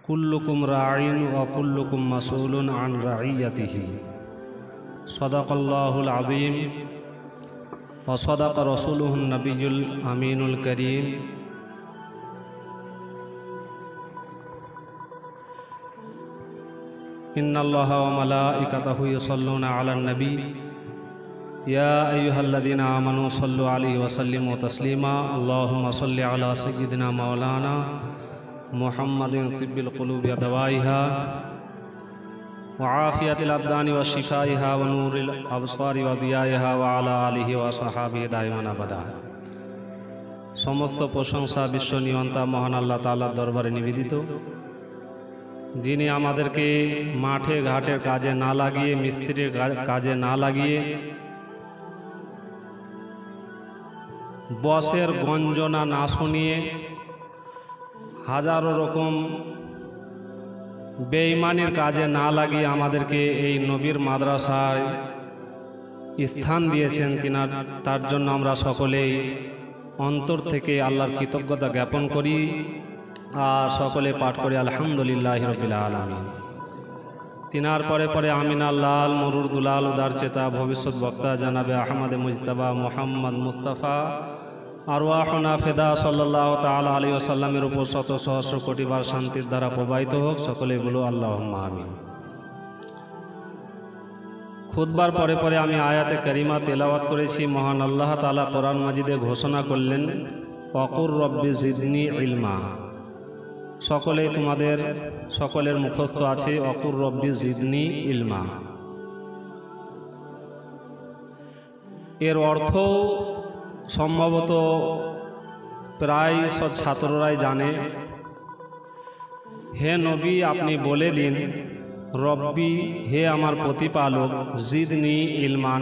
কুল্লুকুম রাঈন ওয়া কুল্লুকুম মাসউলুন আন রাঈয়াতিহি। সাদাকাল্লাহুল আযীম ওয়া সাদাকা রাসূলুহুন নবিয়্যুল আমিনুল কারীম। ইন্নাল্লাহা ওয়া মালাইকাতাহু ইউসাল্লুনা আলান নবী ইয়া আইয়ুহাল্লাযীনা আমানু সাল্লু আলাইহি ওয়া সাল্লিমু তাসলিমা। আল্লাহুম্মা সাল্লি আলা সাইয়্যিদিনা মাওলানা মুহাম্মাদিন তিব্বিল কুলুবি ওয়া দাওয়াইহা ওয়া আফিয়াতিল আবদানি ওয়া শিফাইহা ওয়া নূরিল আবসারি ওয়া দিয়াইহা ওয়া আলা আলিহি ওয়া সাহাবিহি দাইমান আবাদা। সমস্ত প্রশংসা বিশ্ব নিয়ন্তা মহান আল্লাহ তাআলার দরবারে নিবেদিত, যিনি আমাদেরকে মাঠে ঘাটের কাজে না লাগিয়ে, মিস্ত্রির কাজে না লাগিয়ে, বসের গঞ্জনা না শুনিয়ে, হাজারো রকম বেঈমানির কাজে না লাগিয়ে আমাদেরকে এই নবীর মাদ্রাসায় স্থান দিয়েছেন। তার জন্য আমরা সকলেই অন্তর থেকে আল্লাহর কৃতজ্ঞতা জ্ঞাপন করি আর সকলে পাঠ করি আলহামদুলিল্লাহি রাব্বিল আলামিন। তিনার পরে পরে আমিনা লাল মরুর দুলাল উদার চেতা ভবিষ্যৎ বক্তা জানাবে আহমদে মুজতবা মোহাম্মদ মুস্তাফা আরওয়াহুনা ফেদা সাল্লাল্লাহু তাআলা আলাইহি ওয়াসাল্লামের উপর শত সহস্র কোটিবার শান্তির দ্বারা প্রবাহিত হোক। সকলে বলো আল্লাহুম্মা আমিন। খুতবার পরে পরে আমি আয়াতে কারিমা তেলাওয়াত করেছি। মহান আল্লাহ তাআলা কোরআন মাজিদে ঘোষণা করলেন, ওয়াকুর রব্বি জিদনি ইলমা। সকলেই তোমাদের সকলের মুখস্থ আছে ওয়াকুর রব্বি জিদনি ইলমা। এর অর্থ সম্ভবত প্রায় সব ছাত্ররাই জানে। হে নবী, আপনি বলে দিন, রব্বি, হে আমার প্রতিপালক, জিদনি ইলমান,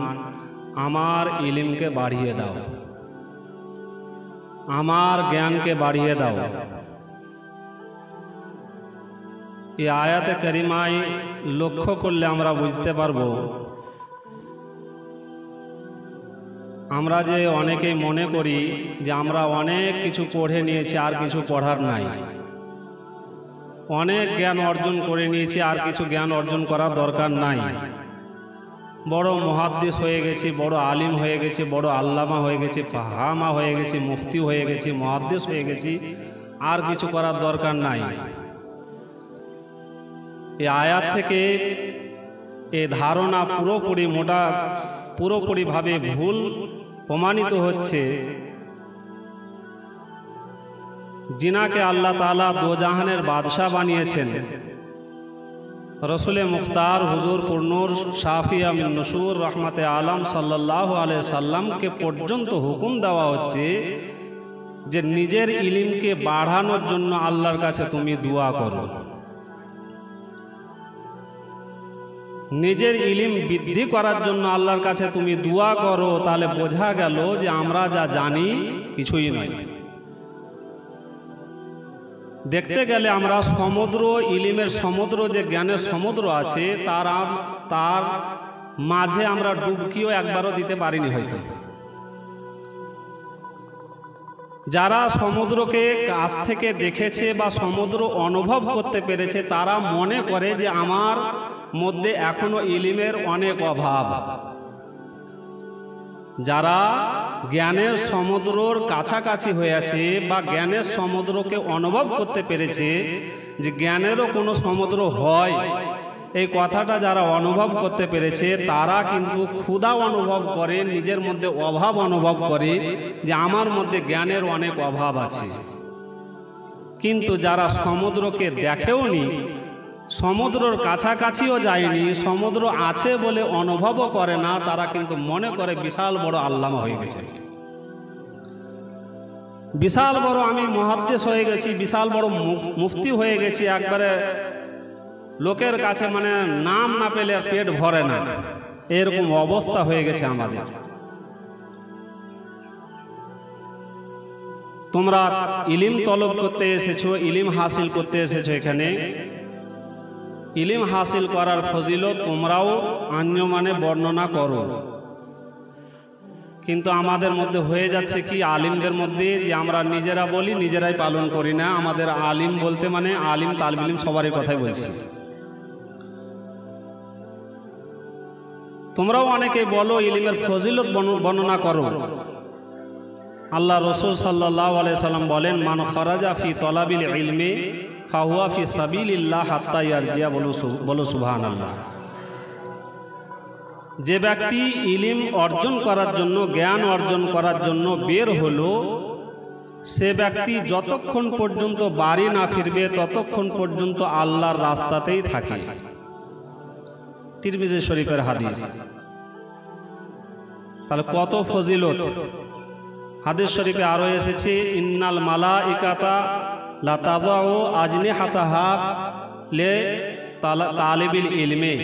আমার ইলমকে বাড়িয়ে দাও, আমার জ্ঞানকে বাড়িয়ে দাও। এই আয়াতে কারিমায় লক্ষ্য করলে আমরা বুঝতে পারব, আমরা যে অনেকেই মনে করি যে আমরা অনেক কিছু পড়ে নিয়েছি, আর কিছু পড়ার নাই, অনেক জ্ঞান অর্জন করে নিয়েছি, আর কিছু জ্ঞান অর্জন করার দরকার নাই, বড় মুহাদ্দিস হয়ে গেছি, বড় আলিম হয়ে গেছি, বড় আল্লামা হয়ে গেছি, ফাহামা হয়ে গেছি, মুফতি হয়ে গেছি, মুহাদ্দিস হয়ে গেছি, আর কিছু করার দরকার নাই। এই আয়াত থেকে এই ধারণা পুরোপুরিভাবে ভুল প্রমাণিত হচ্ছে। যিনাকে আল্লাহ তাআলা দোজাহানের বাদশাহ বানিয়েছেন, রসুলে মুখতার হুজুর পুরনুর শাফি আমিন নসুর রহমতে আলম সাল্লাল্লাহু আলাইহি সাল্লামকে পর্যন্ত হুকুম দেওয়া হচ্ছে যে নিজের ইলমকে বাড়ানোর জন্য আল্লাহর কাছে তুমি দোয়া করো, নিজের ইলম বৃদ্ধি করার জন্য আল্লাহর কাছে তুমি দোয়া করো। তাহলে বোঝা গেল যে আমরা যা জানি কিছুই নয়। দেখতে গেলে আমরা সমুদ্র, ইলমের সমুদ্র, যে জ্ঞানের সমুদ্র আছে, তার মাঝে আমরা ডুবকিও একবারও দিতে পারিনি হয়তো। যারা সমুদ্রকে কাছ থেকে দেখেছে বা সমুদ্র অনুভব করতে পেরেছে, তারা মনে করে যে আমার মধ্যে এখনো ইলমের অনেক অভাব। যারা জ্ঞানের সমুদ্রর কাছাকাছি হয়েছে বা জ্ঞানের সমুদ্রকে অনুভব করতে পেরেছে যে জ্ঞানেরও কোনো সমুদ্র হয়, এই কথাটা যারা অনুভব করতে পেরেছে, তারা কিন্তু ক্ষুধা অনুভব করে, নিজের মধ্যে অভাব অনুভব করে যে আমার মধ্যে জ্ঞানের অনেক অভাব আছে। কিন্তু যারা সমুদ্রকে দেখেওনি, সমুদ্রর কাছাকাছিও যায়নি, সমুদ্র আছে বলে অনুভবও করে না, তারা কিন্তু মনে করে বিশাল বড় আল্লামা হয়ে গেছে, বিশাল বড় আমি মুহাদ্দিস হয়ে গেছি, বিশাল বড় মুফতি হয়ে গেছি, একবারে লোকের কাছে মানে নাম না পেলে আর পেট ভরে না, এরকম অবস্থা হয়ে গেছে আমাদের। তোমরা ইলম তলব করতে এসেছো, ইলম হাসিল করতে এসেছো, এখানে ইলম হাসিল করার ফজিলত তোমরাও আঞ্জমানে বর্ণনা করো, কিন্তু আমাদের মধ্যে হয়ে যাচ্ছে কি আলিমদের মধ্যে, যে আমরা নিজেরা বলি নিজেরাই পালন করি না। আমাদের আলিম বলতে মানে আলিম তালিব ইলম সবারই কথাই বলছি। তোমরাও অনেকে বলো ইলমের ফজিলত বর্ণনা করো। আল্লাহ রসুল সাল্লাল্লাহু আলাইহি সাল্লাম বলেন, মান খারাজা ফি তলাবিল ইলমি ফাহুয়া ফি সাবিলিল্লাহ হাত্তা ইয়ারজিয়া। বলো সুবহানাল্লাহ। যে ব্যক্তি ইলম অর্জন করার জন্য, জ্ঞান অর্জন করার জন্য বের হলো, সে ব্যক্তি যতক্ষণ পর্যন্ত বাড়ি না ফিরবে ততক্ষণ পর্যন্ত আল্লাহর রাস্তাতেই থাকে। তিরমিজি শরীফের হাদিস। তাহলে কত ফজিলত। হাদিস শরীফে আরো এসেছে, ইন্নাল মালাইকাতা লা তাদাউ আজনিহাতাহা লি তালিবিল ইলমি।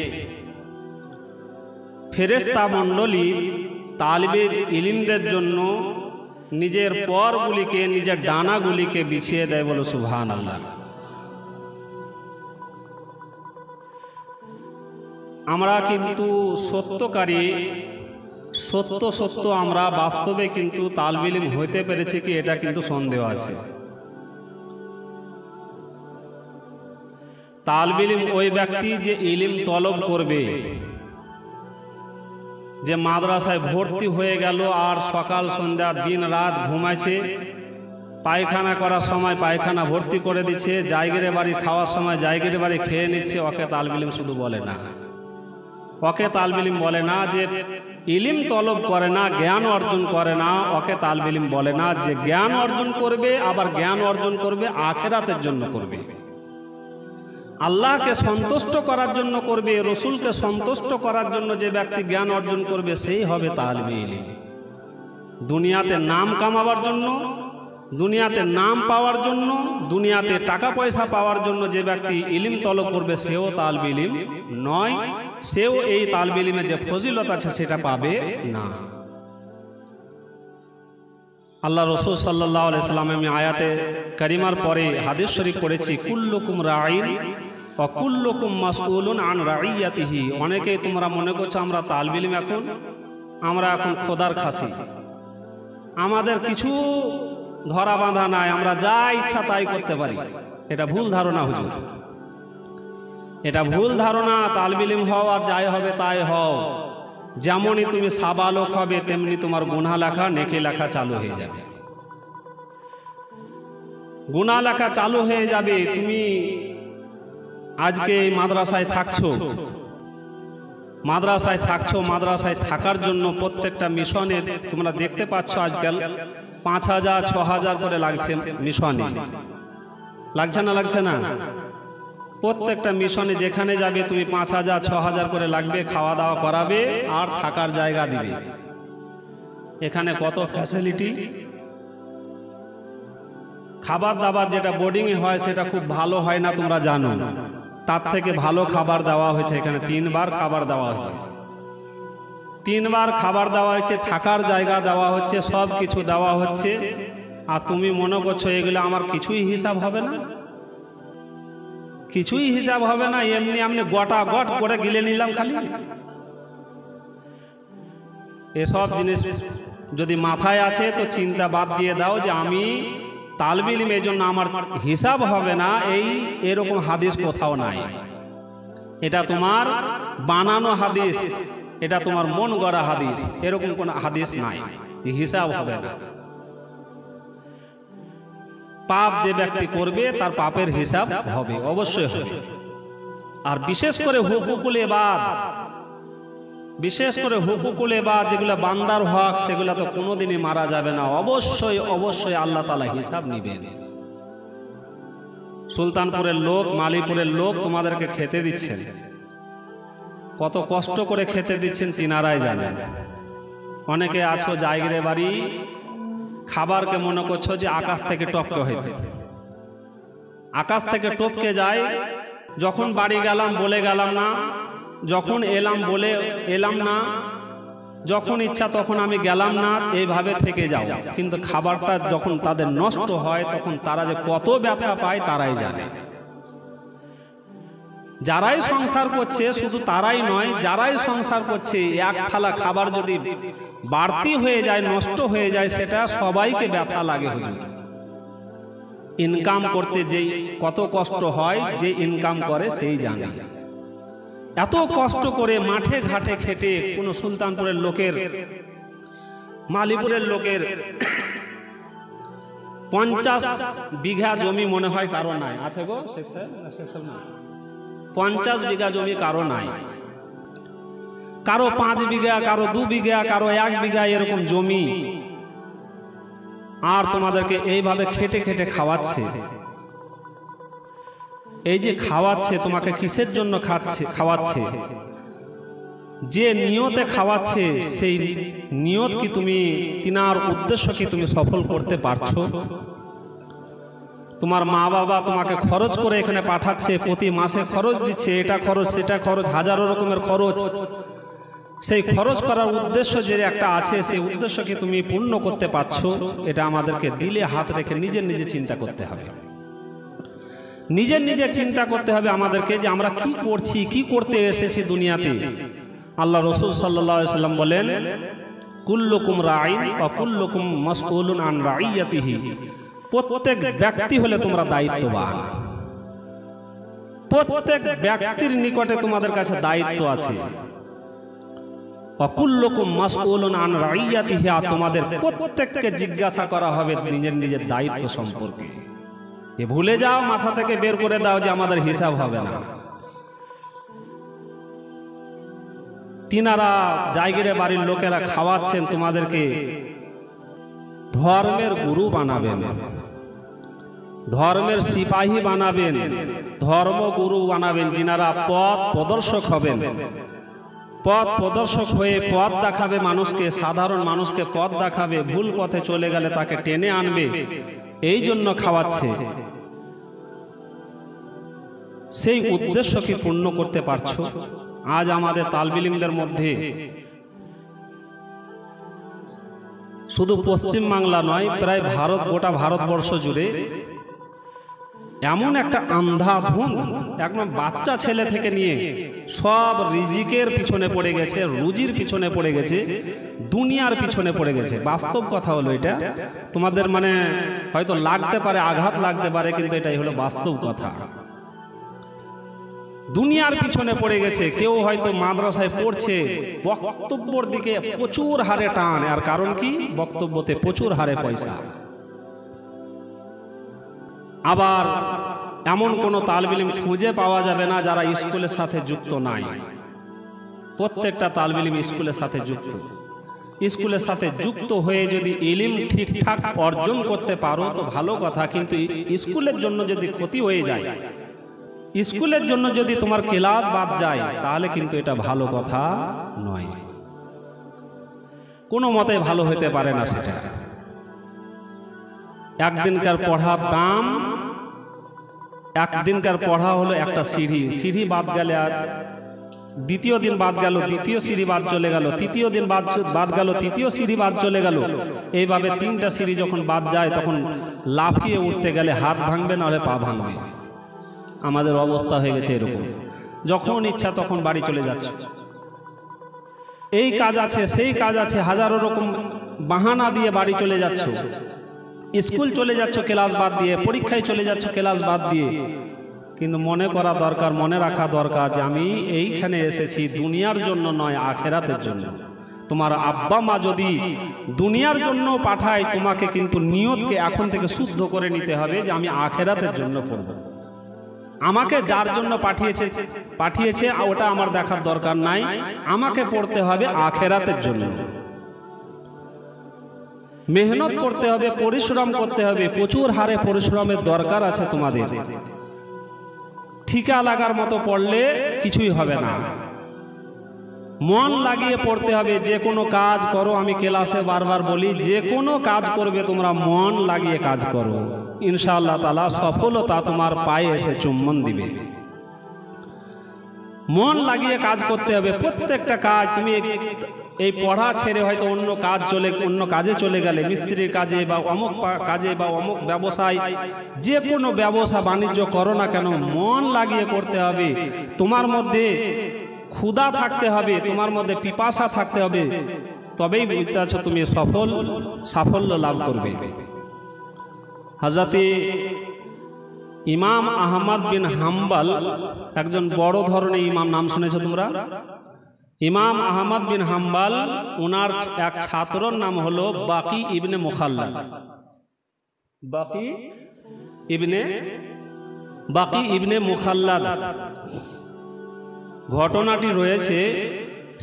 ফেরেশতা মণ্ডলী তালিবের ইলমদের জন্য নিজের পরগুলিকে, নিজের ডানাগুলিকে বিছিয়ে দেয়। বলো সুবহানাল্লাহ। আমরা কিন্তু সত্যকারী, সত্য আমরা বাস্তবে কিন্তু তালিবে ইলম হইতে পেরেছি কি, এটা কিন্তু সন্দেহ আছে। তালিবে ইলম ওই ব্যক্তি যে ইলম তলব করবে, যে মাদ্রাসায় ভর্তি হয়ে গেল আর সকাল সন্ধ্যা দিন রাত ঘুমাইছে, পায়খানা করার সময় পায়খানা ভর্তি করে দিচ্ছে, জায়গিরে বাড়ি খাওয়ার সময় জায়গিরে বাড়ি খেয়ে নিচ্ছে, ওকে তালিবে ইলম শুধু বলে না। ওকে তালিবে ইলম বলে না। যে ইলম তলব করে না, জ্ঞান অর্জন করে না, ওকে তালিবে ইলম বলে না। যে জ্ঞান অর্জন করবে, আবার জ্ঞান অর্জন করবে আখিরাতের জন্য করবে, আল্লাহকে সন্তুষ্ট করার জন্য করবে, রসুলকে সন্তুষ্ট করার জন্য যে ব্যক্তি জ্ঞান অর্জন করবে সেই হবে তালিবে ইলম। দুনিয়াতে নাম কামাবার জন্য, দুনিয়াতে নাম পাওয়ার জন্য, দুনিয়াতে টাকা পয়সা পাওয়ার জন্য যে ব্যক্তি ইলম তলব করবে সেও তালিবে ইলম নয়। সেও এই তালিবে ইলমের যে ফজিলত আছে সেটা পাবে না। আল্লাহ রসুল সাল্লাল্লাহু আলাইহি সাল্লাম আমি আয়াতে কারিমার পরে হাদিস শরীফ পড়েছি, কুল্লুকুম রাঈন ওয়া কুল্লুকুম মাসউলুন আন রাইয়াতিহি। অনেকেই তোমরা মনে করছো আমরা তালিবে ইলম আমরা এখন খোদার খাসি, আমাদের কিছু ধরা বাঁধা নাই, আমরা যা ইচ্ছা তাই করতে পারি। এটা ভুল ধারণা হুজুর, এটা ভুল ধারণা। তালিবে ইলম হও আর যাই হবে তাই হও। যেমনই তুমি সাবালক হবে তেমনি তোমার গুনাহ লেখা, নেকি লেখা চালু হয়ে যাবে। গুনাহ লেখা চালু হয়ে যাবে। তুমি আজকে এই মাদ্রাসায় থাকছো, মাদ্রাসায় থাকার জন্য প্রত্যেকটা মিশনে তোমরা দেখতে পাচ্ছ আজকাল 5,000 6,000 করে লাগছে মিশনে। লাগছে না? প্রত্যেকটা মিশনে যেখানে যাবে তুমি 5,000 6,000 করে লাগবে, খাওয়া দাওয়া করাবে আর থাকার জায়গা দিবে। এখানে কত ফ্যাসিলিটি। খাবার দাবার যেটা বোর্ডিংয়ে হয় সেটা খুব ভালো হয় না, তোমরা জানো। তার থেকে ভালো খাবার দেওয়া হয়েছে। এখানে 3 বার খাবার দেওয়া হয়েছে, 3 বার খাবার দেওয়া হয়েছে, থাকার জায়গা দেওয়া হচ্ছে, সব কিছু দেওয়া হচ্ছে। আর তুমি মনে করছো এগুলো আমার কিছুই হিসাব হবে না, কিছুই হিসাব হবে না, এমনি আমি গোটা গট করে গিলে নিলাম খালি। এসব জিনিস যদি মাথায় আছে তো চিন্তা বাদ দিয়ে দাও যে আমি তালিবে ইলম এই জন্য আমার হিসাব হবে না, এরকম হাদিস কোথাও নাই। এটা তোমার বানানো হাদিস, এটা তোমার মন গড়া হাদিস, এরকম কোন হাদিস নাই, হিসাব হবে না। পাপ যে ব্যক্তি করবে তার পাপের হিসাব হবে, অবশ্যই হবে। আর বিশেষ করে হুকুকুল ইবাদ, বিশেষ করে হুকুকুল ইবাদ যেগুলো বান্দার হক, সেগুলো তো কোনোদিনই মারা যাবে না। অবশ্যই অবশ্যই আল্লাহ তাআলা হিসাব নেবেন। সুলতানপুরের লোক, মালিপুরের লোক তোমাদেরকে খেতে দিচ্ছেন, কত কষ্ট করে খেতে দিচ্ছেন তিনারাই জানেন। অনেকে আছো জায়গিরে বাড়ি, খাবারকে মনে করছো যে আকাশ থেকে টপকে হইতে, আকাশ থেকে টপকে যায়। যখন বাড়ি গেলাম বলে গেলাম না, যখন এলাম বলে এলাম না, যখন ইচ্ছা তখন আমি গেলাম না, এইভাবে থেকে যাও। কিন্তু খাবারটা যখন তাদের নষ্ট হয় তখন তারা যে কত ব্যথা পায় তারাই জানে। যারাই সংসার করছে শুধু তারাই নয়, যারাই সংসার করছে এক থালা খাবার যদি বাড়তি হয়ে যায়, নষ্ট হয়ে যায়, সেটা সবাইকে ব্যথা লাগে হুজুর। ইনকাম করতে যে কত কষ্ট হয়, যে ইনকাম করে সেই জানে। এত কষ্ট করে মাঠে ঘাটে খেটে কোনো সুলতানপুরের লোকের, মালিপুরের লোকের 50 বিঘা জমি মনে হয় কারো নাই, আছে গো শেখ সাহেব? 50 বিঘা জমি কারো নাই, কারো 5 বিঘা, কারো 2 বিঘা, কারো 1 বিঘা এরকম জমি। আর তোমাদেরকে এইভাবে খেটে খেটে খাওয়াচ্ছে। এই যে খাওয়াচ্ছে, তোমাকে কিসের জন্য খাওয়াচ্ছে? যে নিয়তে খাওয়াচ্ছে সেই নিয়ত কি তুমি, তিনার উদ্দেশ্য কি তুমি সফল করতে পারছো? তোমার মা বাবা তোমাকে খরচ করে এখানে পাঠাচ্ছে, প্রতি মাসে খরচ দিচ্ছে, এটা খরচ সেটা খরচ, হাজারো রকমের খরচ। সেই খরচ করার উদ্দেশ্য যে একটা আছে, সেই উদ্দেশ্য কি তুমি পূর্ণ করতে পারছো? এটা আমাদেরকে দিলে হাত রেখে নিজের নিজে চিন্তা করতে হবে। নিজের নিজে চিন্তা করতে হবে আমাদেরকে যে আমরা কি করছি, কি করতে এসেছি দুনিয়াতে। আল্লাহ রাসূল সাল্লাল্লাহু আলাইহি সাল্লাম বলেন, কুল্লুকুম রাঈন ওয়া কুল্লুকুম মাসউলুন আন রাইয়াতিহি। প্রত্যেক ব্যক্তি হলে তোমরা দায়িত্ববান, প্রত্যেক ব্যক্তির নিকটে তোমাদের কাছে দায়িত্ব আছে। ওয়া কুল্লুকুম মাসউলুন আন রাইয়াতিহি, তোমাদের প্রত্যেককে জিজ্ঞাসা করা হবে নিজের নিজের দায়িত্ব সম্পর্কে। এ ভুলে যাও, মাথা থেকে বের করে দাও যে আমাদের হিসাব হবে না। তিনারা জায়গিরে বাড়ির লোকেরা খাওয়াচ্ছেন তোমাদেরকে, ধর্মের গুরু বানাবেন, ধর্মের সিপাহী বানাবেন, ধর্মগুরু বানাবেন, যিনারা পথ প্রদর্শক হবেন। পথ প্রদর্শক হয়ে পথ দেখাবে মানুষকে, সাধারণ মানুষকে পথ দেখাবে, ভুল পথে চলে গেলে তাকে টেনে আনবে, এই জন্য খাওয়াচ্ছে। সেই উদ্দেশ্য কি পূর্ণ করতে পারছো? আজ আমাদের তালবিল ইলমদের মধ্যে শুধু পশ্চিম বাংলা নয়, প্রায় গোটা ভারতবর্ষ জুড়ে এমন একটা আন্ধাধুন, একদম বাচ্চা ছেলে থেকে নিয়ে সব রিজিকের পিছনে পড়ে গেছে, রুজির পিছনে পড়ে গেছে, দুনিয়ার পিছনে পড়ে গেছে। বাস্তব কথা হলো এটা। তোমাদের মানে হয়তো লাগতে পারে, আঘাত লাগতে পারে, কিন্তু এটাই হলো বাস্তব কথা। দুনিয়ার পিছনে পড়ে গেছে। কেউ হয়তো মাদ্রাসায় পড়ছে, বক্তব্যের দিকে প্রচুর হারে টান। আর কারণ কি? বক্তব্যতে প্রচুর হারে পয়সা। আবার এমন কোনো তালবিল ইলম খুঁজে পাওয়া যাবে না যারা স্কুলের সাথে যুক্ত নাই। প্রত্যেকটা তালবিল ইলম স্কুলের সাথে যুক্ত। স্কুলের সাথে যুক্ত হয়ে যদি ইলম ঠিকঠাক অর্জন করতে পারো তো ভালো কথা, কিন্তু স্কুলের জন্য যদি ক্ষতি হয়ে যায়, স্কুলের জন্য যদি তোমার ক্লাস বাদ যায়, তাহলে কিন্তু এটা ভালো কথা নয়, কোনো মতে ভালো হতে পারে না সেটা। একদিনকার পড়ার দাম, একদিনকার পড়া হলো একটা সিঁড়ি, সিঁড়ি বাদ গেলে আর দ্বিতীয় দিন বাদ গেল, দ্বিতীয় সিঁড়ি বাদ চলে গেল, তৃতীয় দিন বাদ গেল, তৃতীয় সিঁড়ি বাদ চলে গেল। এইভাবে 3টা সিঁড়ি যখন বাদ যায়, তখন লাফিয়ে উঠতে গেলে হাত ভাঙবে, নাহলে পা ভাঙবে। আমাদের অবস্থা হয়ে গেছে এরকম, যখন ইচ্ছা তখন বাড়ি চলে যাচ্ছে। এই কাজ আছে, সেই কাজ আছে, হাজারো রকম বাহানা দিয়ে বাড়ি চলে যাচ্ছ। স্কুল চলে যাচ্ছ ক্লাস বাদ দিয়ে, পরীক্ষায় চলে যাচ্ছ ক্লাস বাদ দিয়ে। কিন্তু মনে করা দরকার, মনে রাখা দরকার যে আমি এইখানে এসেছি দুনিয়ার জন্য নয়, আখেরাতের জন্য। তোমার আব্বা মা যদি দুনিয়ার জন্য পাঠায়, তোমাকে কিন্তু নিয়তকে এখন থেকে শুদ্ধ করে নিতে হবে যে আমি আখেরাতের জন্য পড়ব। আমাকে যার জন্য পাঠিয়েছে ওটা আমার দেখার দরকার নাই, আমাকে পড়তে হবে আখেরাতের জন্য। মেহনত করতে হবে, পরিশ্রম করতে হবে, প্রচুর হারে পরিশ্রমের দরকার আছে তোমাদের। ঠিকা লাগার মতো পড়লে কিছুই হবে না, মন লাগিয়ে পড়তে হবে। যে কোনো কাজ করো, আমি ক্লাসে বারবার বলি, যে কোনো কাজ করবে তোমরা মন লাগিয়ে কাজ করো, ইনশাআল্লাহ তাআলা সফলতা তোমার পায়ে এসে চুম্বন দিবে। মন লাগিয়ে কাজ করতে হবে। প্রত্যেকটা কাজ তুমি এই পড়া ছেড়ে হয়তো অন্য কাজে চলে গেলে, মিস্ত্রির কাজে বা অমুক কাজে বা অমুক ব্যবসায়, যে কোনো ব্যবসা বাণিজ্য করো না কেন মন লাগিয়ে করতে হবে। তোমার মধ্যে ক্ষুধা থাকতে হবে, তোমার মধ্যে পিপাসা থাকতে হবে, তবেই বুঝতে আছো তুমি সাফল্য লাভ করবে। হযরত ইমাম আহমদ বিন হাম্বল একজন বড় ধরনের ইমাম, নাম শুনেছো তোমরা? ইমাম আহমদ বিন হাম্বল, ওনার এক ছাত্রর নাম হলো বাকি ইবনে মুখাল্লাদ। বাকি ইবনে মুখাল্লাদ। ঘটনাটি রয়েছে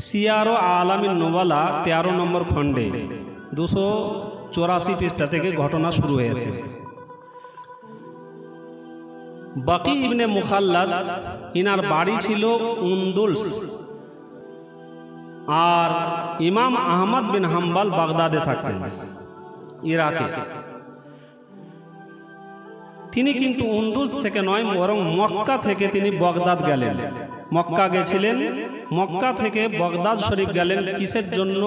সিয়ার আলামিন নুবালা 13 নম্বর খণ্ডে 284 পৃষ্ঠা থেকে ঘটনা শুরু হয়েছে। বাকি ইবনে মুখাল্লাদ, ইনার বাড়ি ছিল উন্দুলস, আর ইমাম আহমদ বিন হাম্বল বাগদাদে থাকতেন, ইরাকে। তিনি কিন্তু উন্দুলস থেকে নয়, বরং মক্কা থেকে তিনি বাগদাদ গেলেন। মক্কা গেছিলেন, মক্কা থেকে বাগদাদ শরীফ গেলেন কিসের জন্য?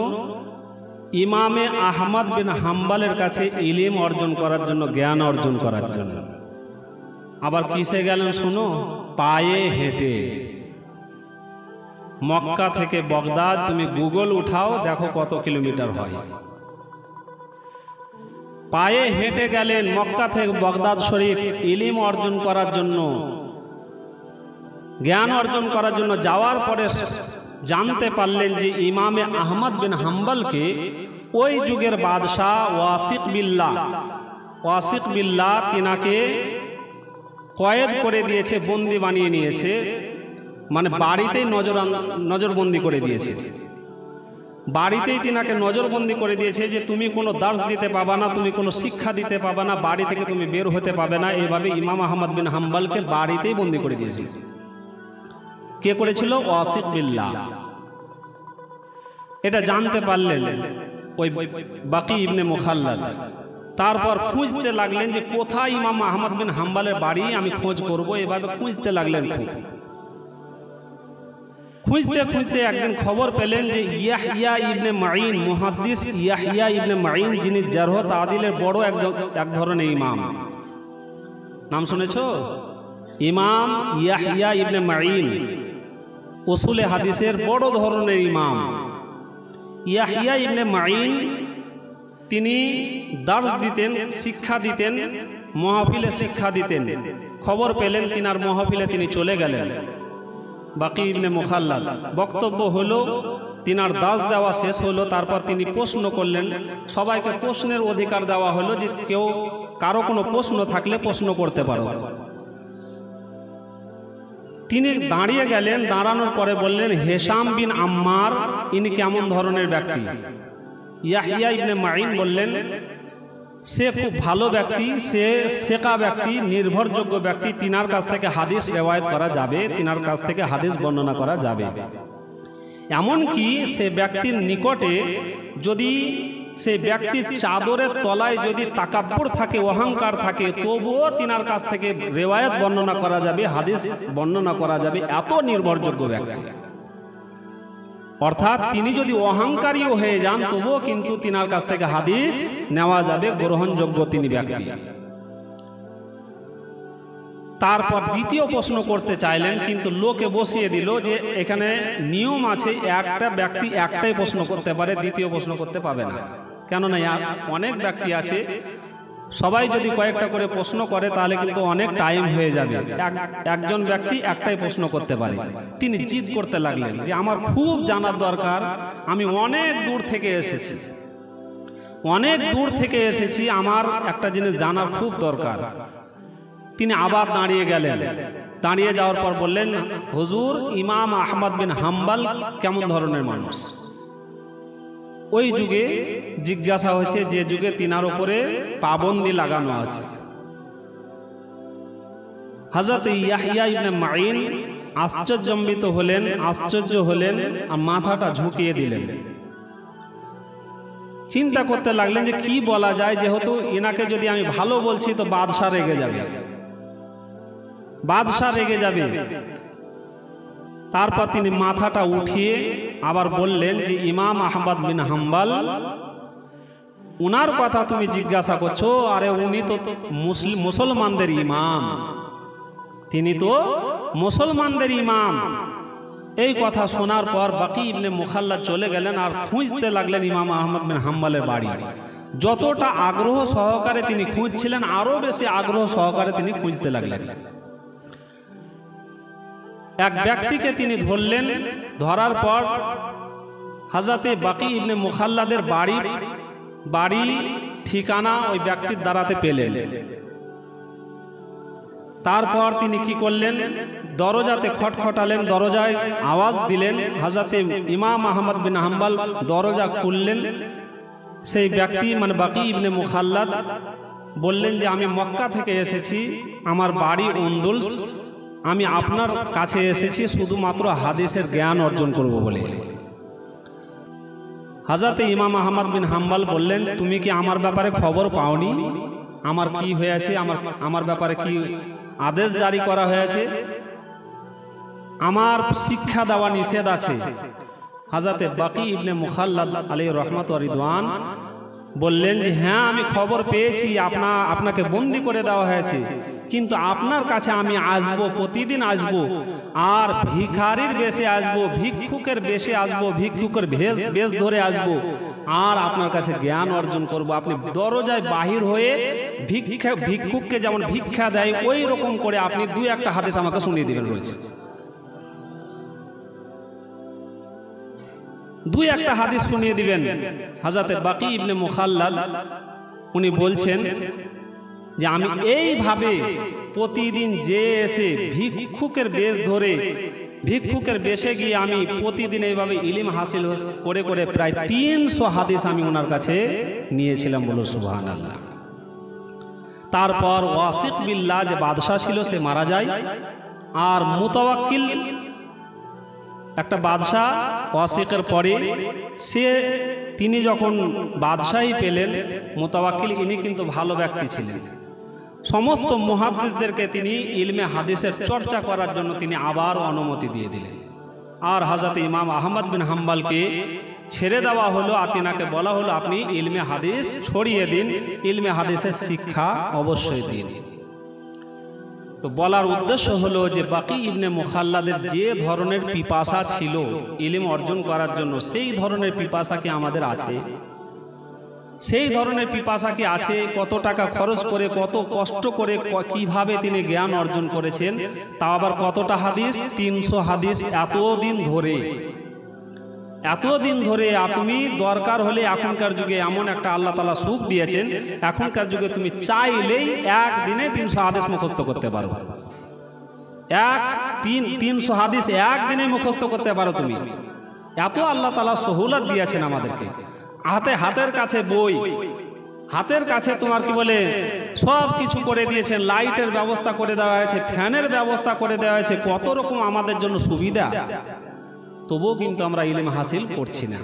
ইমামে আহমদ বিন হাম্বলের কাছে ইলম অর্জন করার জন্য, জ্ঞান অর্জন করার জন্য। আবার কিসে গেলেন শোনো? পায়ে হেঁটে। মক্কা থেকে বাগদাদ তুমি গুগল উঠাও, দেখো কত কিলোমিটার হয়। পায়ে হেঁটে গেলেন মক্কা থেকে বাগদাদ শরীফ ইলম অর্জন করার জন্য, জ্ঞান অর্জন করার জন্য। যাওয়ার পরে জানতে পারলেন যে ইমামে আহমদ বিন হাম্বলকে ওই যুগের বাদশাহ ওয়াসিক বিল্লাহ তিনাকে কয়েদ করে দিয়েছে, বন্দি বানিয়ে নিয়েছে, মানে বাড়িতেই নজরবন্দি করে দিয়েছে। বাড়িতেই তিনাকে নজরবন্দি করে দিয়েছে যে তুমি কোনো দার্স দিতে পাবা না, তুমি কোনো শিক্ষা দিতে পাবা না, বাড়ি থেকে তুমি বের হতে পাবে না। এইভাবে ইমাম আহমদ বিন হাম্বলকে বাড়িতেই বন্দি করে দিয়েছিল। কে করেছিল? ওয়াসিক বিল্লাহ। এটা জানতে পারলেন ওই বাকি ইবনে মুখাল্লাদ। তারপর খুঁজতে লাগলেন যে কোথায় ইমাম আহমদ বিন হাম্বলের বাড়ি, আমি খোঁজ করব। এভাবে খুঁজতে লাগলেন। খুঁজতে খুঁজতে একদিন খবর পেলেন যে ইয়াহইয়া ইবনে মাঈন, মুহাদ্দিস ইয়াহইয়া ইবনে মাঈন, যিনি জারহ তাদিলের বড় এক ধরনের ইমাম। নাম শুনেছো? ইমাম ইয়াহইয়া ইবনে মাঈন, উসুলে হাদিসের বড় ধরনের ইমাম। ইয়াহইয়া ইবনে মাঈন তিনি দার্স দিতেন, শিক্ষা দিতেন, মাহফিলে শিক্ষা দিতেন। খবর পেলেন, তিনার মাহফিলে তিনি চলে গেলেন। বাকি ইবনে মুখাল্লাদ বক্তব্য হলো, তিনার দাস দেওয়া শেষ হলো। তারপর তিনি প্রশ্ন করলেন, সবাইকে প্রশ্নের অধিকার দেওয়া হলো যে কেউ কারো কোনো প্রশ্ন থাকলে প্রশ্ন করতে পারো। তিনি দাঁড়িয়ে গেলেন, দাঁড়ানোর পরে বললেন, হেশাম বিন আম্মার ইনি কেমন ধরনের ব্যক্তি? ইয়াহইয়া ইবনে মাঈন বললেন, সে খুব ভালো ব্যক্তি, সে সেকা ব্যক্তি, নির্ভরযোগ্য ব্যক্তি, তিনার কাছ থেকে হাদিস রেওয়ায়েত করা যাবে, তিনার কাছ থেকে হাদিস বর্ণনা করা যাবে। এমনকি সে ব্যক্তির নিকটে যদি সে ব্যক্তির চাদরের তলায় যদি তাকাব্বুর থাকে, অহংকার থাকে, তবুও তিনার কাছ থেকে রেওয়ায়েত বর্ণনা করা যাবে, হাদিস বর্ণনা করা যাবে। এত নির্ভরযোগ্য ব্যক্তি। অর্থাৎ তিনি যদি অহংকারীও হয়ে যান তবুও কিন্তু তিনার কাছ থেকে হাদিস নেওয়া যাবে, গ্রহণযোগ্য তিনি ব্যক্তি। তারপর দ্বিতীয় প্রশ্ন করতে চাইলেন, কিন্তু লোকে বসিয়ে দিল যে এখানে নিয়ম আছে, একটা ব্যক্তি একটাই প্রশ্ন করতে পারে, দ্বিতীয় প্রশ্ন করতে পাবে না। কেননা অনেক ব্যক্তি আছে, সবাই যদি কয়েকটা করে প্রশ্ন করে তাহলে কিন্তু অনেক টাইম হয়ে যাবে। একজন ব্যক্তি একটাই প্রশ্ন করতে পারে। তিনি জিদ করতে লাগলেন যে আমার খুব জানার দরকার, আমি অনেক দূর থেকে এসেছি, আমার একটা জিনিস জানার খুব দরকার। তিনি আবার দাঁড়িয়ে গেলেন। দাঁড়িয়ে যাওয়ার পর বললেন, হুজুর, ইমাম আহমদ বিন হাম্বল কেমন ধরনের মানুষ? ওই যুগে জিজ্ঞাসা হয়েছে যে যুগে তিনার উপরে পাবন্দি লাগানো আছে। হযরত ইয়াহইয়া ইবনে মাঈন আশ্চর্য হলেন আর মাথাটা ঝুঁকিয়ে দিলেন। চিন্তা করতে লাগলেন যে কি বলা যায়, যেহেতু এনাকে যদি আমি ভালো বলছি তো বাদশা রেগে যাবে। তারপর তিনি মাথাটা উঠিয়ে আবার বললেন যে ইমাম আহমদ বিন হাম্বল, উনার কথা তুমি জিজ্ঞাসা করছো? আরে উনি তো মুসলমানদের ইমাম, তিনি তো মুসলমানদের ইমাম। এই কথা শোনার পর বাকি ইবনে মুখাল্লাদ চলে গেলেন আর খুঁজতে লাগলেন ইমাম আহমদ বিন হাম্বলের বাড়ি। যতটা আগ্রহ সহকারে তিনি খুঁজছিলেন, আরো বেশি আগ্রহ সহকারে তিনি খুঁজতে লাগলেন। এক ব্যক্তিকে তিনি ধরলেন, ধরার পর হযরতে বাকি ইবনে মুখাল্লাদের বাড়ি ঠিকানা ওই ব্যক্তির দ্বারাতে পেলেন। তারপর তিনি কি করলেন, দরজাতে খটখটালেন, দরজায় আওয়াজ দিলেন। হযরতে ইমাম আহমদ বিন হাম্বল দরজা খুললেন। সেই ব্যক্তি মানে বাকি ইবনে মুখাল্লাদ বললেন যে আমি মক্কা থেকে এসেছি, আমার বাড়ি উন্দুলস, আমি আপনার কাছে এসেছি শুধুমাত্র হাদিসের জ্ঞান অর্জন করব বলে। হযরতে ইমাম আহমদ বিন হাম্বল বললেন, তুমি কি আমার ব্যাপারে খবর পাওনি? আমার কি হয়েছে, আমার ব্যাপারে কি আদেশ জারি করা হয়েছে? আমার শিক্ষা দেওয়া নিষেধ আছে। হযরতে বাকি ইবনে মুখাল্লাদ আলাইহির রহমত ওয়া রিদওয়ান বললেন যে হ্যাঁ, আমি খবর পেয়েছি আপনাকে বন্দি করে দেওয়া হয়েছে, কিন্তু আপনার কাছে আমি আসব, প্রতিদিন আসব, আর ভিখারির বেশে আসব, ভিক্ষুকের বেশে আসব, ভিক্ষুকের বেশ ধরে আসব, আর আপনার কাছে জ্ঞান অর্জন করব। আপনি দরজায় বাহির হয়ে ভিক্ষুককে যেমন ভিক্ষা দেয় ওই রকম করে আপনি দুই একটা হাদিস আমাকে শুনিয়ে দিবেন রয়েছে। দুই একটা হাদিস শুনিয়ে দিবেন। হযরতে বাকি ইবনে মুখাল্লাদ উনি বলছেন যে আমি এইভাবে প্রতিদিন যে এসে ভিক্ষুকের বেশ ধরে ভিক্ষুকের বেশে গিয়ে আমি প্রতিদিন এইভাবে ইলম হাসিল করে করে প্রায় 300 হাদিস আমি ওনার কাছে নিয়েছিলাম। বলো সুবহানাল্লাহ। তারপর ওয়াসিক বিল্লাহ যে বাদশাহ ছিল সে মারা যায়, আর মুতাওয়াক্কিল একটা বাদশাহ ওয়াসিকের পরে তিনি যখন বাদশাহী পেলেন, মুতাওয়াক্কিল ইনি কিন্তু ভালো ব্যক্তি ছিলেন। সমস্ত মুহাদ্দিসদেরকে তিনি ইলমে হাদিসের চর্চা করার জন্য তিনি আবার অনুমতি দিয়ে দিলেন। আর হযরত ইমাম আহমদ বিন হাম্বলকে ছেড়ে দেওয়া হলো, আর তিনাকে বলা হলো আপনি ইলমে হাদিস ছড়িয়ে দিন, ইলমে হাদিসের শিক্ষা অবশ্যই দিন। তো বলার উদ্দেশ্য হলো যে বাকি ইবনে মুখাল্লাদের যে ধরনের পিপাসা ছিল ইলম অর্জন করার জন্য, সেই ধরনের পিপাসা কি আমাদের আছে? সেই ধরনের পিপাসা কি আছে? কত টাকা খরচ করে, কত কষ্ট করে, কিভাবে তিনি জ্ঞান অর্জন করেছেন, তা আবার কতটা হাদিস? 300 হাদিস। এতদিন ধরে তুমি দরকার হলে এখনকার যুগে এমন একটা আল্লাহ তাআলা সুখ দিয়েছেন, এখনকার যুগে তুমি চাইলেই একদিনে 300 হাদিস মুখস্থ করতে পারো। 300 হাদিস একদিনে মুখস্থ করতে পারো তুমি। এত আল্লাহ তাআলা সহুলত দিয়েছেন আমাদেরকে। হাতের কাছে বই, হাতের কাছে তোমার কি বলে সব কিছু করে দিয়েছেন, লাইটের ব্যবস্থা করে দেওয়া হয়েছে, ফ্যানের ব্যবস্থা করে দেওয়া হয়েছে, কত রকম আমাদের জন্য সুবিধা, তবুও কিন্তু আমরা ইলম হাসিল করছি না।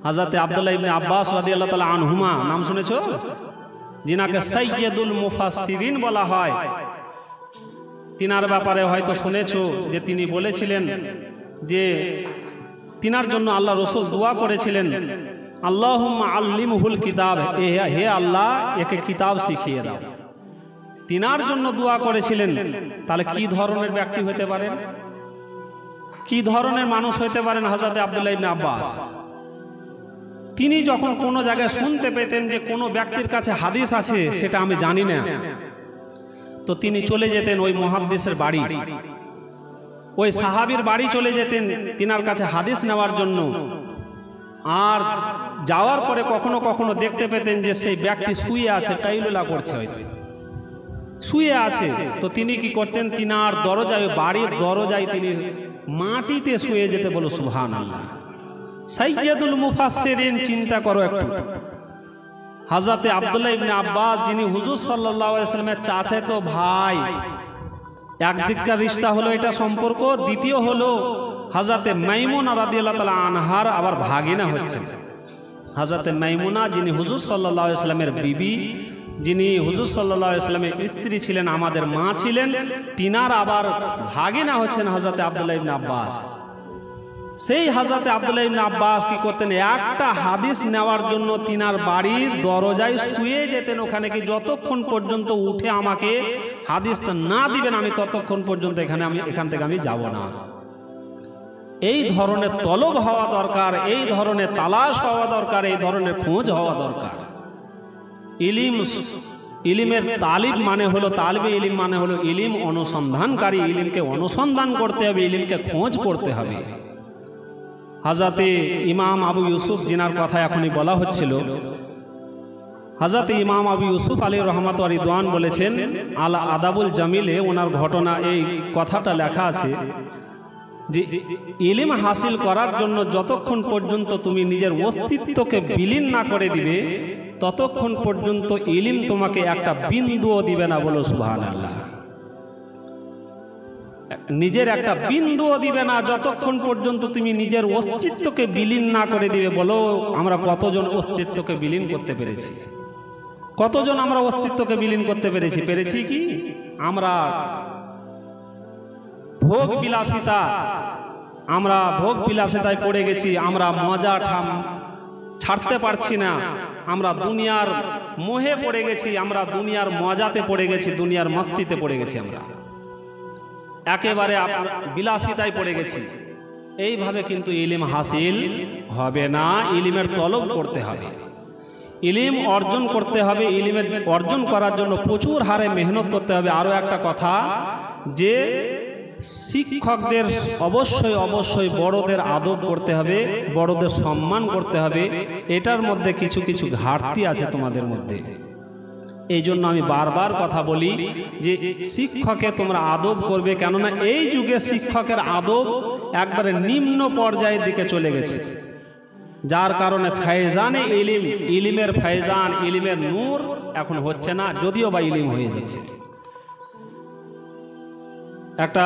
হযরতে আব্দুল্লাহ ইবনে আব্বাস রাদিয়াল্লাহু তাআলা আনহুমা নাম শুনেছো? যিনাকে সাইয়্যিদুল মুফাসসিরিন বলা হয়। তিনার ব্যাপারে হয়তো শুনেছো যে তিনি বলেছিলেন যে তিনার জন্য আল্লাহ রাসূল দোয়া করেছিলেন, আল্লাহুম্মা আল্লিমহুল কিতাব, হে আল্লাহ একে কিতাব শিখিয়ে দাও। তিনার জন্য দোয়া করেছিলেন। তাহলে কি ধরনের ব্যক্তি হতে পারেন, কি ধরনের মানুষ হইতে পারেন হযরত আব্দুল্লাহ ইবনে আব্বাস? তিনি যখন কোনো জায়গায় শুনতে পেতেন যে কোনো ব্যক্তির কাছে হাদিস আছে, সেটা আমি জানি না, তো তিনি চলে যেতেন ওই মুহাদ্দিসের বাড়ি, ওই সাহাবীর বাড়ি চলে যেতেন তিনার কাছে হাদিস নেওয়ার জন্য। আর যাওয়ার পরে কখনো কখনো দেখতে পেতেন যে সেই ব্যক্তি শুয়ে আছে, কাইলুলা করছে, হয়তো শুয়ে আছে। তো তিনি কি করতেন, তিনার দরজায়, বাড়ির দরজায় তিনি মাটিতে শুয়ে যেতে। বলো সুবহানাল্লাহ। সাইয়্যিদুল মুফাসসিরিন, চিন্তা করো একটু। হযরতে আব্দুল্লাহ ইবনে আব্বাস, যিনি হুজুর সাল্লাল্লাহু আলাইহি ওয়াসাল্লামের চাচাতো ভাই, একদিককার রিশতা হলো এটা সম্পর্ক, দ্বিতীয় হলো হযরতে মাইমুনা রাদিয়াল্লাহু তাআলা আনহার আবার ভাগিনা হচ্ছে। হযরতে মাইমুনা যিনি হুজুর সাল্লাল্লাহু আলাইহি ওয়াসাল্লামের বিবি, যিনি হুজুর সাল্লাল্লাহু আলাইহি ওয়াসাল্লামের স্ত্রী ছিলেন, আমাদের মা ছিলেন, তিনার আবার ভাগিনা হচ্ছেন হযরত আব্দুল্লাহ ইবনে আব্বাস। সেই হযরত আব্দুল্লাহ ইবনে আব্বাস কি করতেন, একটা হাদিস নেওয়ার জন্য তিনার বাড়ির দরজায় শুয়ে যেতেন ওখানে, কি যতক্ষণ পর্যন্ত উঠে আমাকে হাদিসটা না দিবেন আমি ততক্ষণ পর্যন্ত এখান থেকে আমি যাব না। এই ধরনের তলব হওয়া দরকার, এই ধরনের তালাশ হওয়া দরকার, এই ধরনের খোঁজ হওয়া দরকার। ইলিমের তালিব মানে হলো, তালিবে ইলিম মানে হলো ইলিম অনুসন্ধানকারী, ইলিমকে অনুসন্ধান করতে হবে, ইলিমকে খোঁজ করতে হবে। হযরতে ইমাম আবু ইউসুফ জিনার কথা এখনই বলা হচ্ছিল, হযরতে ইমাম আবু ইউসুফ আলাইহির রহমাত ওয়া রিদওয়ান বলেছেন, আল আদাবুল জামিলে ওনার ঘটনা, এই কথাটা লেখা আছে যে ইলিম হাসিল করার জন্য যতক্ষণ পর্যন্ত তুমি নিজের অস্তিত্বকে বিলীন না করে দিবে ততক্ষণ পর্যন্ত ইলিম তোমাকে একটা বিন্দুও দিবে না। বলো সুবহানাল্লাহ। নিজের একটা বিন্দুও দিবে না যতক্ষণ পর্যন্ত তুমি নিজের অস্তিত্বকে বিলীন না করে দিবে। বলো আমরা কতজন অস্তিত্বকে বিলীন করতে পেরেছি? কতজন আমরা অস্তিত্বকে বিলীন করতে পেরেছি? পেরেছি কি? আমরা ভোগ বিলাসিতায় পড়ে গেছি, আমরা মজা ছাড়তে পারছি না, আমরা দুনিয়ার মোহে পড়ে গেছি, আমরা দুনিয়ার মজাতে পড়ে গেছি, দুনিয়ার মস্তিতে পড়ে গেছি, আমরা একেবারে বিলাসিতায় পড়ে গেছি। এইভাবে কিন্তু ইলিম হাসিল হবে না। ইলিমের তলব করতে হবে, ইলিম অর্জন করতে হবে। ইলিমের অর্জন করার জন্য প্রচুর হারে মেহনত করতে হবে। আরও একটা কথা, যে শিক্ষকদের অবশ্যই বড়দের আদব করতে হবে, বড়দের সম্মান করতে হবে। এটার মধ্যে কিছু কিছু ঘাটতি আছে তোমাদের মধ্যে। এই জন্য আমি বারবার কথা বলি যে শিক্ষকে তোমরা আদব করবে, কেননা এই যুগে শিক্ষকের আদব একবারে নিম্ন পর্যায়ের দিকে চলে গেছে, যার কারণে ফায়জানে ইলিমের ফায়জান, ইলিমের নূর এখন হচ্ছে না, যদিও বা ইলিম হয়ে যাচ্ছে। একটা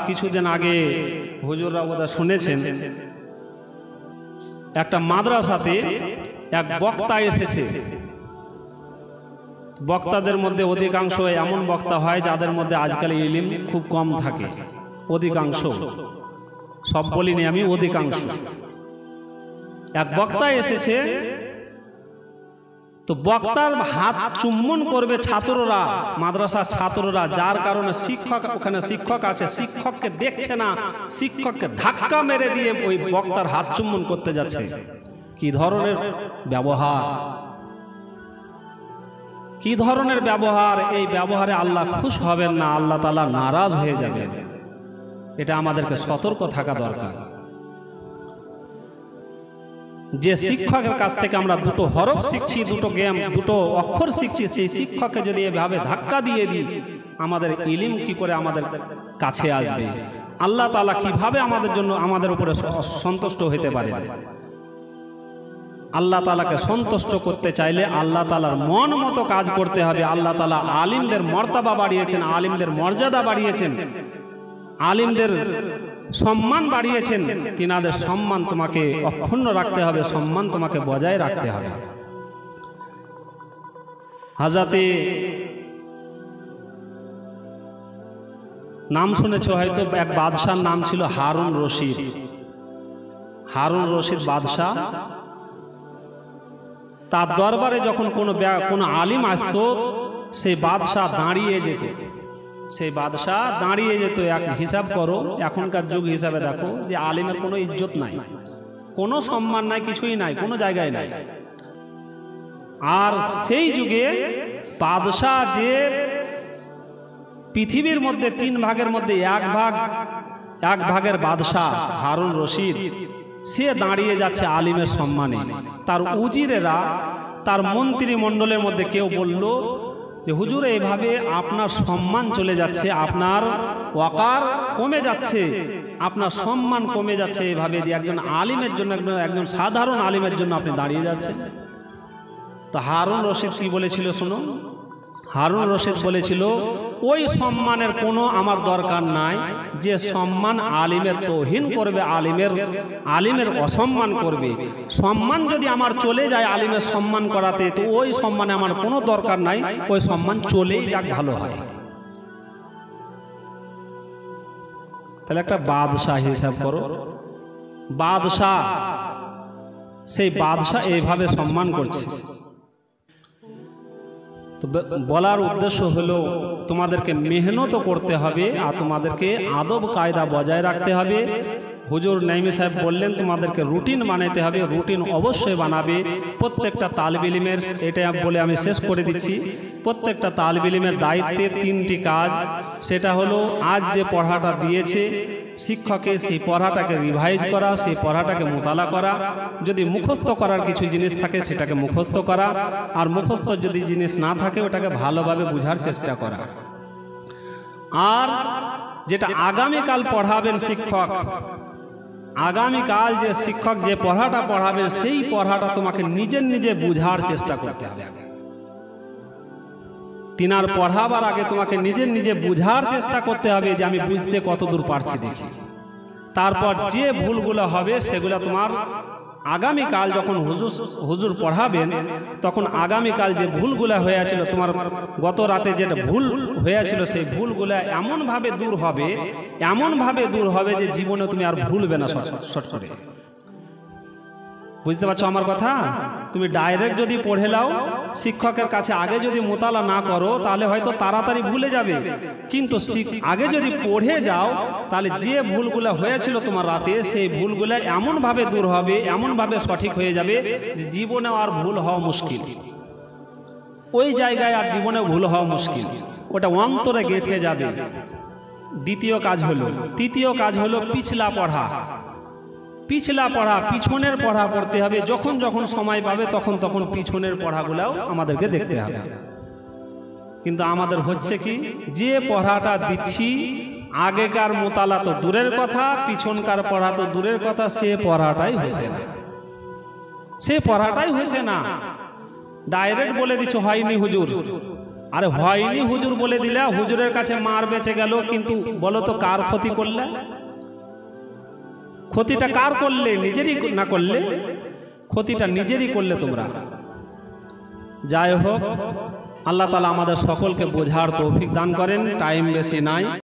কিছুদিন আগে হুজুররা বোধহয় শুনেছেন, একটা মাদ্রাসাতে এক বক্তা এসেছে। বক্তাদের মধ্যে অধিকাংশ এমন বক্তা হয় যাদের মধ্যে আজকাল ইলিম খুব কম থাকে, অধিকাংশ, সব বলিনি আমি, অধিকাংশ। এক বক্তা এসেছে, তো বক্তার হাত চুম্বন করবে ছাত্ররা, মাদ্রাসার ছাত্ররা, যার কারণে ওখানে শিক্ষক আছে, শিক্ষককে দেখছে না, শিক্ষককে ধাক্কা মেরে দিয়ে ওই বক্তার হাত চুম্বন করতে যাচ্ছে। কি ধরনের ব্যবহার, কি ধরনের ব্যবহার! এই ব্যবহারে আল্লাহ খুশ হবেন না, আল্লাহ তাআলা নারাজ হয়ে যাবেন। এটা আমাদেরকে সতর্ক থাকা দরকার। যে শিক্ষকের কাছ থেকে আমরা দুটো হরফ শিখছি, দুটো অক্ষর শিখছি, সেই শিক্ষককে যদি এভাবে ধাক্কা দিয়ে দিই, আমাদের ইলিম কি করে আমাদের কাছে আসবে? আল্লাহ তাআলা কিভাবে আমাদের উপরে সন্তুষ্ট হতে পারে? আল্লাহ তাআলাকে সন্তুষ্ট করতে চাইলে আল্লাহ তাআলার মন মতো কাজ করতে হবে। আল্লাহ তাআলা আলিমদের মর্তবা বাড়িয়েছেন, আলিমদের মর্যাদা বাড়িয়েছেন, আলিমদের সম্মান বাড়িয়েছেন। তিনাদের সম্মান তোমাকে অক্ষুণ্ণ রাখতে হবে, সম্মান তোমাকে বজায় রাখতে হবে। হযরতে, নাম শুনেছ হয়তো, এক বাদশার নাম ছিল হারুন রশিদ। হারুন রশিদ বাদশাহ, তার দরবারে যখন কোনো আলিম আসতো, সেই বাদশাহ দাঁড়িয়ে যেত, সেই বাদশাহ দাঁড়িয়ে যেত। এক হিসাব করো, এখনকার যুগ হিসাবে দেখো যে আলিমের কোনো ইজ্জত নাই, কোনো সম্মান নাই, কিছুই নাই, কোনো জায়গায় নাই। আর সেই যুগে বাদশাহ, যে পৃথিবীর মধ্যে 3 ভাগের মধ্যে এক ভাগের বাদশাহ হারুন রশিদ, সে দাঁড়িয়ে যাচ্ছে আলিমের সম্মানে। তার উজিরেরা, তার মন্ত্রীমণ্ডলের মধ্যে কেউ বলল যে হুজুর, এইভাবে আপনার সম্মান চলে যাচ্ছে, আপনার ওয়াকার কমে যাচ্ছে, আপনার সম্মান কমে যাচ্ছে এইভাবে, যে একজন আলিমের জন্য, একজন সাধারণ আলিমের জন্য আপনি দাঁড়িয়ে যাচ্ছেন। তো হারুন রশিদ কি বলেছিল শুনুন। হারুন রশিদ বলেছিল, ওই সম্মানের কোনো আমার দরকার নাই যে সম্মান আলিমের তৌহিন করবে, আলিমের অসম্মান করবে। সম্মান যদি আমার চলে যায় আলিমের সম্মান করাতে, তো ওই সম্মানে আমার কোনো দরকার নাই, ওই সম্মান চলেই যাক, ভালো হয়। তাহলে একটা বাদশাহ হিসাব করো, বাদশাহ, সেই বাদশাহ এইভাবে সম্মান করছে। তো বলার উদ্দেশ্য হলো তোমাদেরকে মেহনত করতে হবে আর তোমাদেরকে আদব কায়দা বজায় রাখতে হবে। হুজুর নাইমি সাহেব বললেন তোমাদেরকে রুটিন বানাতে হবে, রুটিন অবশ্যই বানাবে। প্রত্যেকটা তালিব ইলমের, এটা বলে আমি শেষ করে দিচ্ছি, প্রত্যেকটা তালিব ইলমের দায়িত্বে 3টি কাজ। সেটা হলো আজ যে পড়াটা দিয়েছে শিক্ষকে, সেই পড়াটাকে রিভাইজ করা, সেই পড়াটাকে মোতালা করা। যদি মুখস্থ করার কিছু জিনিস থাকে সেটাকে মুখস্থ করা, আর মুখস্থ যদি জিনিস না থাকে ওটাকে ভালোভাবে বোঝার চেষ্টা করা। আর যেটা আগামীকাল পড়াবেন শিক্ষক, আগামীকাল যে শিক্ষক যে পড়াটা পড়াবেন সেই পড়াটা তোমাকে নিজে বুঝার চেষ্টা করতে হবে। তিনার পড়াবার আগে তোমাকে নিজে বুঝার চেষ্টা করতে হবে যে আমি বুঝতে কতদূর পারছি দেখি। তারপর যে ভুলগুলো হবে সেগুলো তোমার আগামীকাল যখন হুজুর পড়াবেন তখন আগামীকাল যে ভুলগুলো হয়েছিল, তোমার গত রাতে যেটা ভুল হয়েছিল সেই ভুলগুলো এমনভাবে দূর হবে যে জীবনে তুমি আর ভুলবে না শর্ট করে। বুঝতে পারছো আমার কথা? তুমি ডাইরেক্ট যদি পড়ে নাও শিক্ষকের কাছে আগে যদি মোতালা না করো তাহলে হয়তো তাড়াতাড়ি ভুলে যাবে, কিন্তু আগে যদি পড়ে যাও তাহলে যে ভুলগুলো হয়েছিল তোমার রাতে সেই ভুলগুলো এমনভাবে দূর হবে, এমনভাবে সঠিক হয়ে যাবে যে জীবনে আর ভুল হওয়া মুশকিল। ওই জায়গায় আর জীবনে ভুল হওয়া মুশকিল, ওটা অন্তরে গেঁথে যাবে। দ্বিতীয় কাজ হলো, তৃতীয় কাজ হলো পিছলা পড়া, পিছনের পড়া পড়তে হবে। যখন সময় পাবে তখন পিছনের পড়াগুলাও আমাদেরকে দেখতে হবে। কিন্তু আমাদের হচ্ছে কি, যে পড়াটা দিচ্ছি আগেকার মোতালা তো দূরের কথা, পিছনকার পড়া তো দূরের কথা, সে পড়াটাই হয়েছে না। ডাইরেক্ট বলে দিচ্ছ হয়নি হুজুর, আরে হয়নি হুজুর বলে দিলে হুজুরের কাছে মার বেঁচে গেল, কিন্তু বলো তো কার ক্ষতি করলে? ক্ষতিটা কার করলে? নিজেরই না করলে? ক্ষতিটা নিজেরই করলে তোমরা। যাই হোক, আল্লাহ তাআলা আমাদের সকলকে বোঝার তৌফিক দান করেন। টাইম বেশি নাই।